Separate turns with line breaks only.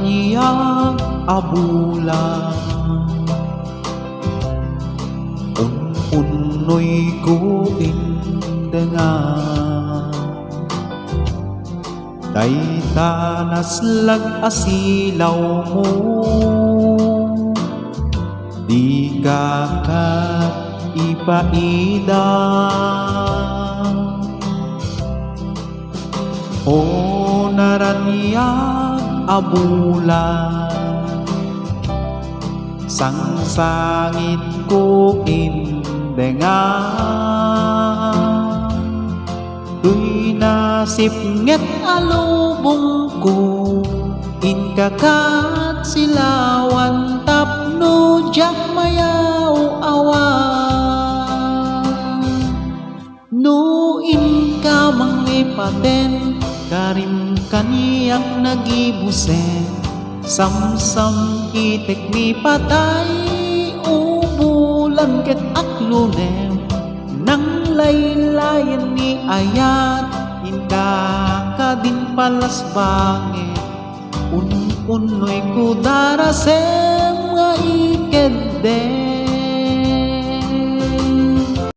niyang abula. Unoy ko indengan, kay tanas lag asilaw mo, di ka kat ipaida. O naranyang abula, sang sangit ko indengan, tuy nasipnget alubong ko, inkakat silawan tapno jak mayaw awan. No inka mangipaten, karim kaniyak nagibusen, samsam itek ni patay, ubulan ket aklunem, nang laylayan ni ayat, inka kadin palas bange, unoy ko darasem nga ikedde.